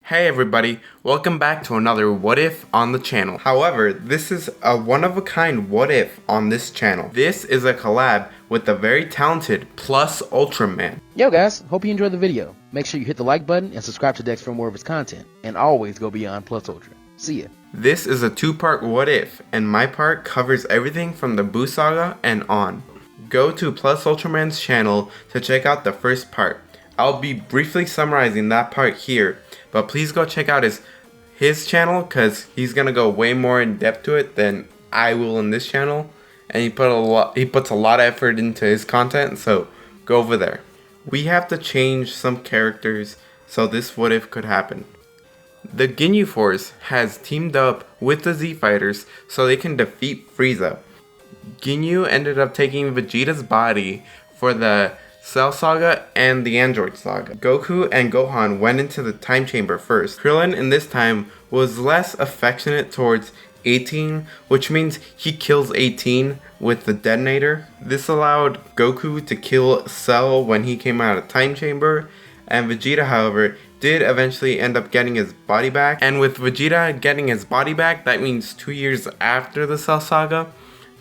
Hey everybody, welcome back to another What If on the channel. However, this is a one-of-a-kind What If on this channel. This is a collab with the very talented Plus UtraMan. Yo guys, hope you enjoyed the video. Make sure you hit the like button and subscribe to Dex for more of his content. And always go beyond Plus Ultra. See ya. This is a two-part What If, and my part covers everything from the Buu Saga and on. Go to Plus UtraMan's channel to check out the first part. I'll be briefly summarizing that part here, but please go check out his channel because he's gonna go way more in depth to it than I will in this channel, and he puts a lot of effort into his content, so go over there. We have to change some characters so this What If could happen. The Ginyu Force has teamed up with the Z Fighters so they can defeat Frieza. Ginyu ended up taking Vegeta's body for the Cell Saga and the Android Saga. Goku and Gohan went into the time chamber first. Krillin in this time was less affectionate towards 18, which means he kills 18 with the detonator. This allowed Goku to kill Cell when he came out of time chamber, and Vegeta, however, did eventually end up getting his body back. And with Vegeta getting his body back, that means 2 years after the Cell Saga,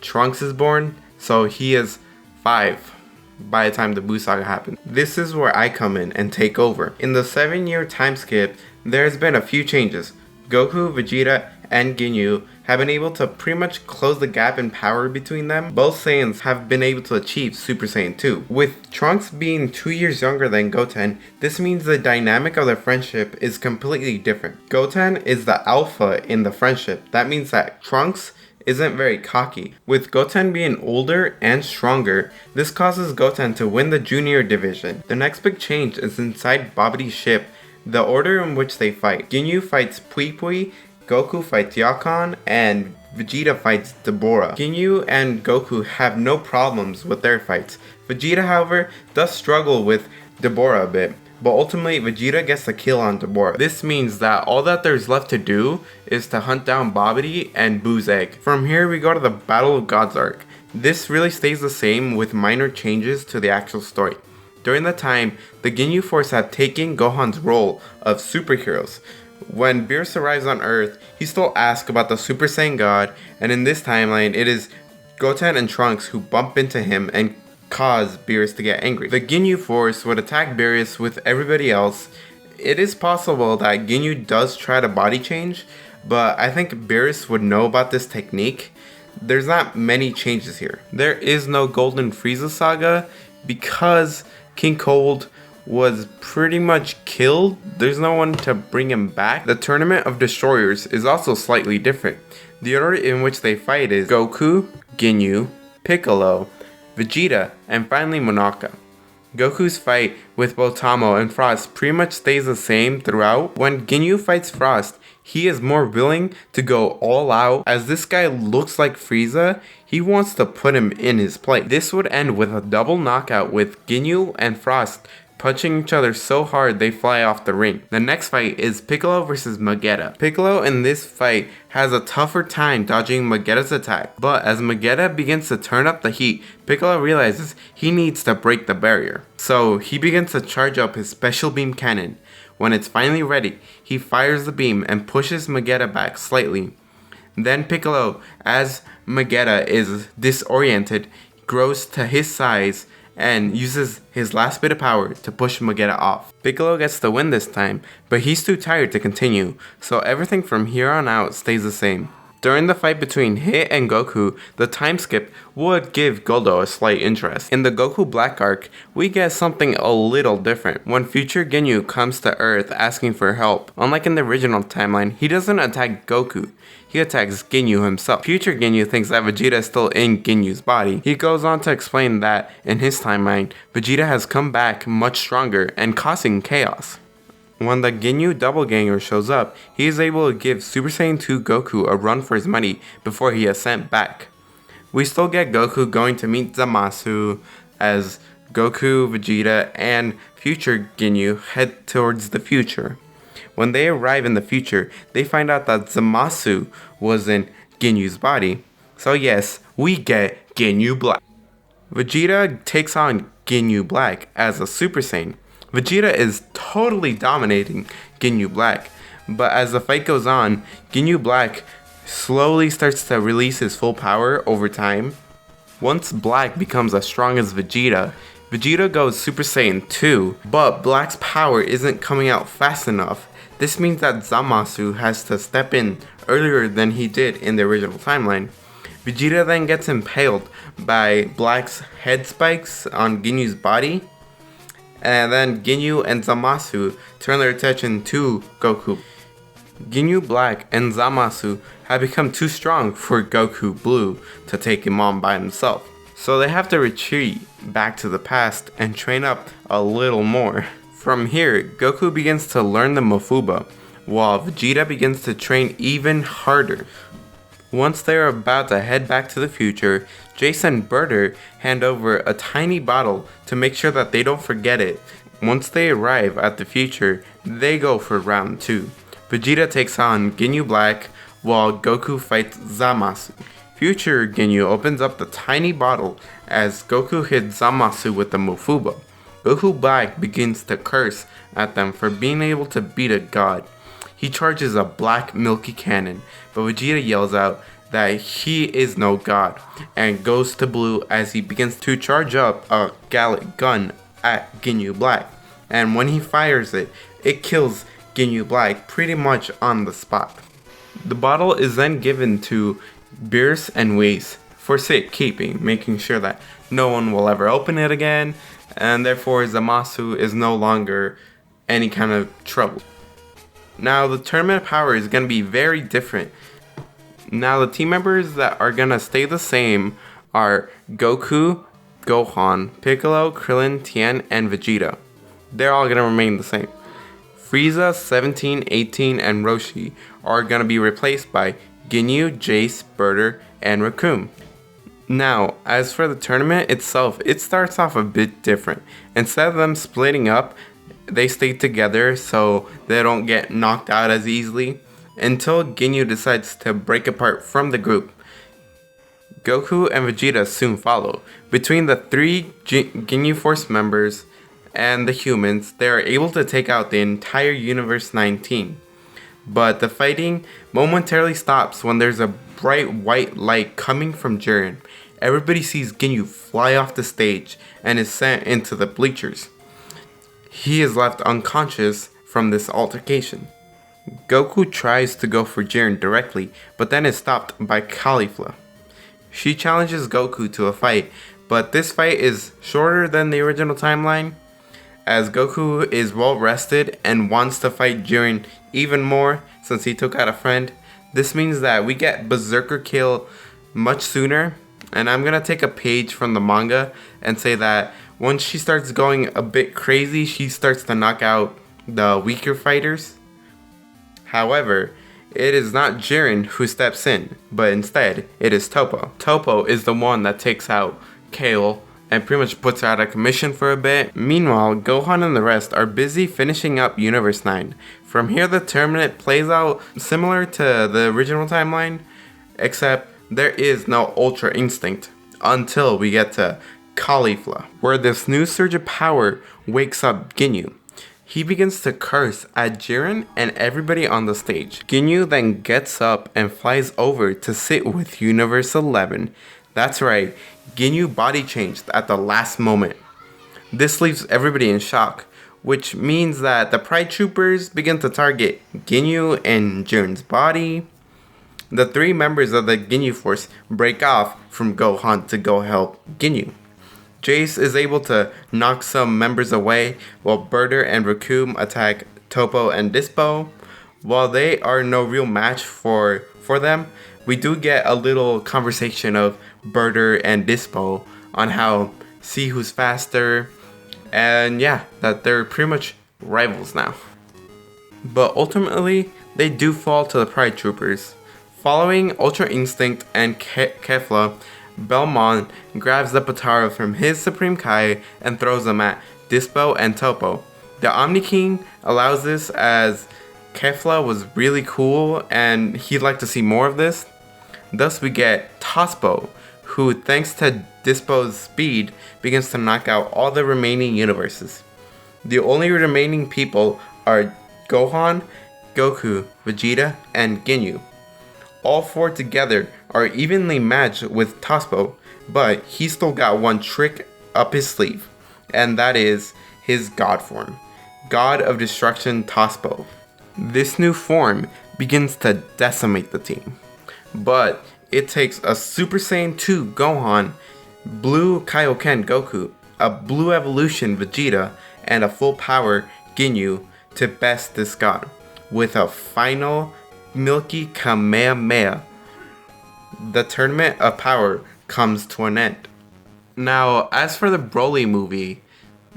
Trunks is born, so he is 5 by the time the Buu Saga happened. This is where I come in and take over. In the 7-year time skip, there's been a few changes. Goku, Vegeta, and Ginyu have been able to pretty much close the gap in power between them. Both Saiyans have been able to achieve Super Saiyan 2. With Trunks being 2 years younger than Goten, this means the dynamic of their friendship is completely different. Goten is the alpha in the friendship. That means that Trunks isn't very cocky. With Goten being older and stronger, this causes Goten to win the junior division. The next big change is inside Babidi's ship, the order in which they fight. Ginyu fights Pui Pui, Goku fights Yakon, and Vegeta fights Deborah. Ginyu and Goku have no problems with their fights. Vegeta, however, does struggle with Deborah a bit, but ultimately Vegeta gets the kill on Deborah. This means that all that there's left to do is to hunt down Babidi and Buu's egg. From here we go to the Battle of Gods arc. This really stays the same with minor changes to the actual story. During the time, the Ginyu Force had taken Gohan's role of superheroes. When Beerus arrives on Earth, he still asks about the Super Saiyan God, and in this timeline it is Goten and Trunks who bump into him and cause Beerus to get angry. The Ginyu Force would attack Beerus with everybody else. It is possible that Ginyu does try to body change, but I think Beerus would know about this technique. There's not many changes here. There is no Golden Frieza Saga because King Cold was pretty much killed. There's no one to bring him back. The Tournament of Destroyers is also slightly different. The order in which they fight is Goku, Ginyu, Piccolo, Vegeta, and finally Monaka. Goku's fight with both Tamo and Frost pretty much stays the same throughout. When Ginyu fights Frost, he is more willing to go all out. As this guy looks like Frieza, he wants to put him in his place. This would end with a double knockout with Ginyu and Frost punching each other so hard they fly off the ring. The next fight is Piccolo versus Magetta. Piccolo in this fight has a tougher time dodging Magetta's attack, but as Magetta begins to turn up the heat, Piccolo realizes he needs to break the barrier. So he begins to charge up his special beam cannon. When it's finally ready, he fires the beam and pushes Magetta back slightly. Then Piccolo, as Magetta is disoriented, grows to his size and uses his last bit of power to push Magetta off. Piccolo gets the win this time, but he's too tired to continue, so everything from here on out stays the same. During the fight between Hit and Goku, the time skip would give Goldo a slight interest. In the Goku Black arc, we get something a little different. When future Ginyu comes to Earth asking for help, unlike in the original timeline, he doesn't attack Goku. He attacks Ginyu himself. Future Ginyu thinks that Vegeta is still in Ginyu's body. He goes on to explain that, in his timeline, Vegeta has come back much stronger and causing chaos. When the Ginyu Doppelganger shows up, he is able to give Super Saiyan 2 Goku a run for his money before he is sent back. We still get Goku going to meet Zamasu as Goku, Vegeta, and future Ginyu head towards the future. When they arrive in the future, they find out that Zamasu was in Ginyu's body. So yes, we get Ginyu Black. Vegeta takes on Ginyu Black as a Super Saiyan. Vegeta is totally dominating Ginyu Black. But as the fight goes on, Ginyu Black slowly starts to release his full power over time. Once Black becomes as strong as Vegeta, Vegeta goes Super Saiyan 2, but Black's power isn't coming out fast enough. This means that Zamasu has to step in earlier than he did in the original timeline. Vegeta then gets impaled by Black's head spikes on Ginyu's body, and then Ginyu and Zamasu turn their attention to Goku. Ginyu Black and Zamasu have become too strong for Goku Blue to take him on by himself, so they have to retreat back to the past and train up a little more. From here, Goku begins to learn the Mofuba, while Vegeta begins to train even harder. Once they are about to head back to the future, Jace and Berter hand over a tiny bottle to make sure that they don't forget it. Once they arrive at the future, they go for round 2. Vegeta takes on Ginyu Black while Goku fights Zamasu. Future Ginyu opens up the tiny bottle as Goku hits Zamasu with the Mofuba. Goku Black begins to curse at them for being able to beat a god. He charges a black milky cannon, but Vegeta yells out that he is no god and goes to blue as he begins to charge up a Gallic gun at Ginyu Black. And when he fires it, it kills Ginyu Black pretty much on the spot. The bottle is then given to Beerus and Whis for safekeeping, making sure that no one will ever open it again, and therefore Zamasu is no longer any kind of trouble. Now the tournament power is going to be very different. Now the team members that are going to stay the same are Goku, Gohan, Piccolo, Krillin, Tien, and Vegeta. They're all going to remain the same. Frieza, 17, 18, and Roshi are going to be replaced by Ginyu, Jace, Berter, and Recoome. Now, as for the tournament itself, it starts off a bit different. Instead of them splitting up, they stay together so they don't get knocked out as easily until Ginyu decides to break apart from the group. Goku and Vegeta soon follow. Between the 3 Ginyu Force members and the humans, they are able to take out the entire Universe 19. But the fighting momentarily stops when there's a bright white light coming from Jiren. Everybody sees Ginyu fly off the stage and is sent into the bleachers. He is left unconscious from this altercation. Goku tries to go for Jiren directly, but then is stopped by Caulifla. She challenges Goku to a fight, but this fight is shorter than the original timeline, as Goku is well rested and wants to fight Jiren even more since he took out a friend. This means that we get Berserker Kill much sooner, and I'm gonna take a page from the manga and say that once she starts going a bit crazy, she starts to knock out the weaker fighters. However, it is not Jiren who steps in, but instead it is Toppo. Toppo is the one that takes out Kale and pretty much puts her out of commission for a bit. Meanwhile, Gohan and the rest are busy finishing up Universe 9. From here, the tournament plays out similar to the original timeline, except there is no Ultra Instinct until we get to Caulifla, where this new surge of power wakes up Ginyu. He begins to curse at Jiren and everybody on the stage. Ginyu then gets up and flies over to sit with Universe 11. That's right, Ginyu body changed at the last moment. This leaves everybody in shock, which means that the Pride Troopers begin to target Ginyu and Jiren's body. The 3 members of the Ginyu Force break off from Gohan to go help Ginyu. Jace is able to knock some members away while Berter and Recoome attack Toppo and Dispo. While they are no real match for them, we do get a little conversation of Berter and Dispo on how see who's faster, and yeah, that they're pretty much rivals now. But ultimately, they do fall to the Pride Troopers. Following Ultra Instinct and Kefla, Belmont grabs the Potara from his Supreme Kai and throws them at Dispo and Toppo. The Omni King allows this as Kefla was really cool and he'd like to see more of this. Thus we get Tospo, who thanks to Dispo's speed begins to knock out all the remaining universes. The only remaining people are Gohan, Goku, Vegeta, and Ginyu. All four together are evenly matched with Toppo, but he still got one trick up his sleeve, and that is his God form, God of Destruction Toppo. This new form begins to decimate the team, but it takes a Super Saiyan 2 Gohan, Blue Kaioken Goku, a Blue Evolution Vegeta, and a full power Ginyu to best this god, with a final Milky Kamehameha. The Tournament of Power comes to an end. Now, as for the Broly movie,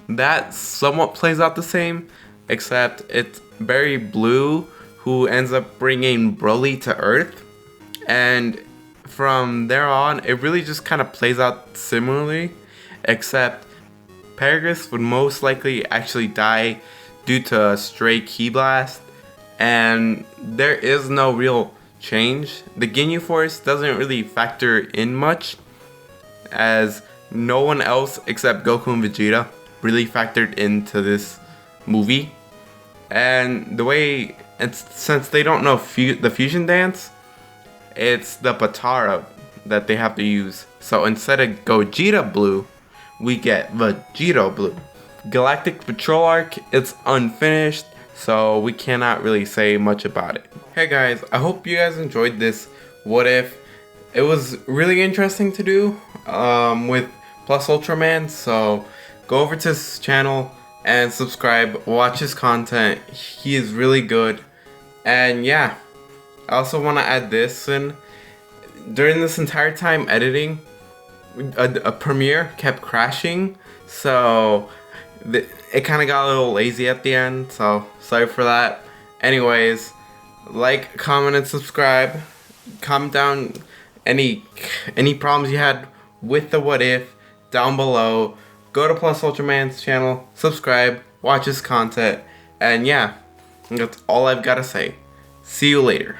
that somewhat plays out the same, except it's Barry Blue who ends up bringing Broly to Earth, and from there on, it really just kind of plays out similarly, except Paragus would most likely actually die due to a stray ki blast, and there is no real change. The Ginyu Force doesn't really factor in much, as no one else except Goku and Vegeta really factored into this movie. And the way, since they don't know the fusion dance, it's the Patara that they have to use. So instead of Gogeta Blue, we get Vegito Blue. Galactic Patrol Arc, it's unfinished, so we cannot really say much about it. Hey guys, I hope you guys enjoyed this What If. It was really interesting to do with Plus UtraMan, so go over to his channel and subscribe, watch his content. He is really good. And yeah, I also want to add this in. During this entire time editing, a Premiere kept crashing, so it kind of got a little lazy at the end, so sorry for that. Anyways, like, comment, and subscribe. Comment down any problems you had with the What If down below. Go to Plus UtraMan's channel, subscribe, watch his content, and yeah, that's all I've got to say. See you later.